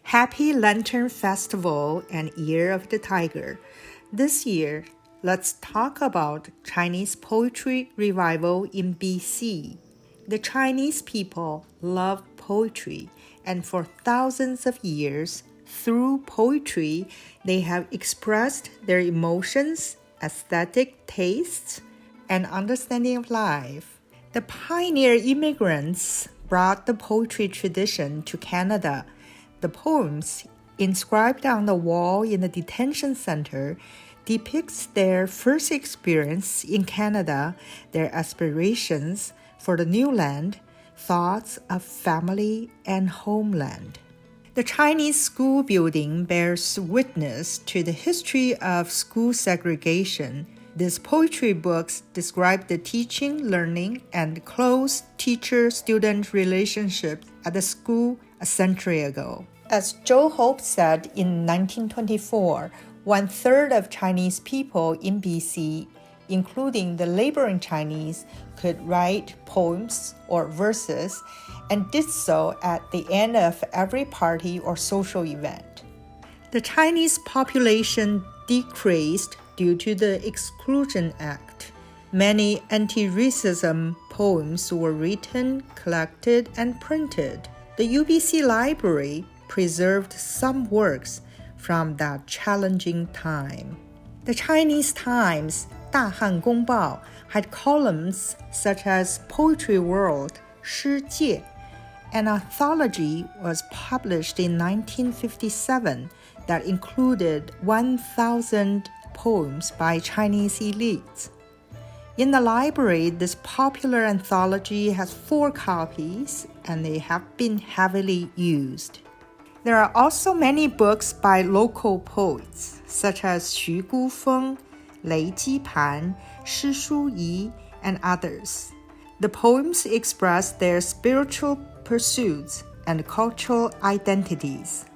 Happy Lantern Festival and Year of the Tiger. This year, let's talk about Chinese poetry revival in BC. The Chinese people love poetry, and for thousands of years, through poetry, they have expressed their emotions, aesthetic tastes, and understanding of life. The pioneer immigrants brought the poetry tradition to Canada. The poems, inscribed on the wall in the detention center, depicts their first experience in Canada, their aspirations for the new land, thoughts of family and homeland. The Chinese school building bears witness to the history of school segregation. These poetry books describe the teaching, learning, and close teacher-student relationships at the school a century ago. As Zhou Hope said in 1924, one-third of Chinese people in BC, including the laboring Chinese, could write poems or verses and did so at the end of every party or social event. The Chinese population decreased due to the Exclusion Act. Many anti-racism poems were written, collected, and printed. The UBC library preserved some works from that challenging time. The Chinese Times, 大汉公报, had columns such as Poetry World, 诗界. An anthology was published in 1957 that included 1,000 poems by Chinese elites. In the library, this popular anthology has 4 copies, and they have been heavily used. There are also many books by local poets, such as Xu Gufeng, Lei Jipan, Shi Shuyi, and others. The poems express their spiritual pursuits and cultural identities.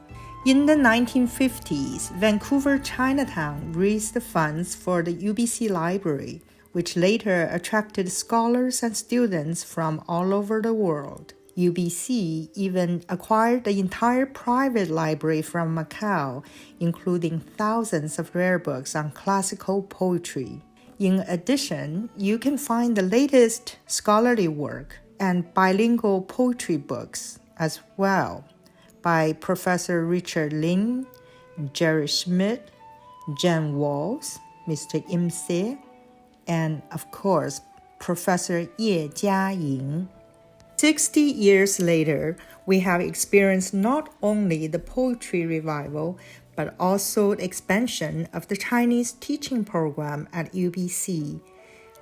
In the 1950s, Vancouver Chinatown raised the funds for the UBC library, which later attracted scholars and students from all over the world. UBC even acquired the entire private library from Macau, including thousands of rare books on classical poetry. In addition, you can find the latest scholarly work and bilingual poetry books as well by Professor Richard Lin, Jerry Schmidt, Jen Walls, Mr. Im Se, and of course, Professor Ye Jiaying. 60 years later, we have experienced not only the poetry revival, but also the expansion of the Chinese teaching program at UBC.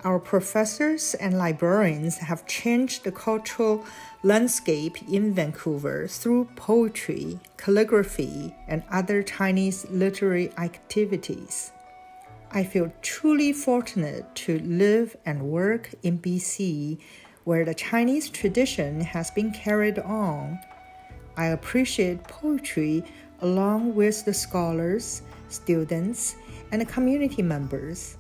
Our professors and librarians have changed the cultural landscape in Vancouver through poetry, calligraphy, and other Chinese literary activities. I feel truly fortunate to live and work in BC, where the Chinese tradition has been carried on. I appreciate poetry along with the scholars, students, and the community members.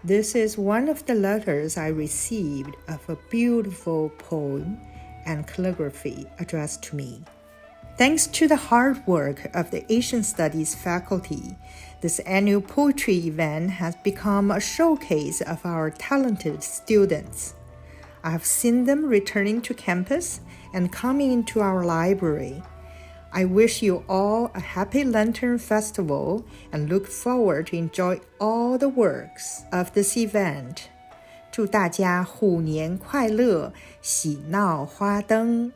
This is one of the letters I received of a beautiful poem and calligraphy addressed to me. Thanks to the hard work of the Asian Studies faculty, this annual poetry event has become a showcase of our talented students. I have seen them returning to campus and coming into our library. I wish you all a happy Lantern Festival and look forward to enjoy all the works of this event. 祝大家虎年快乐，喜闹花灯。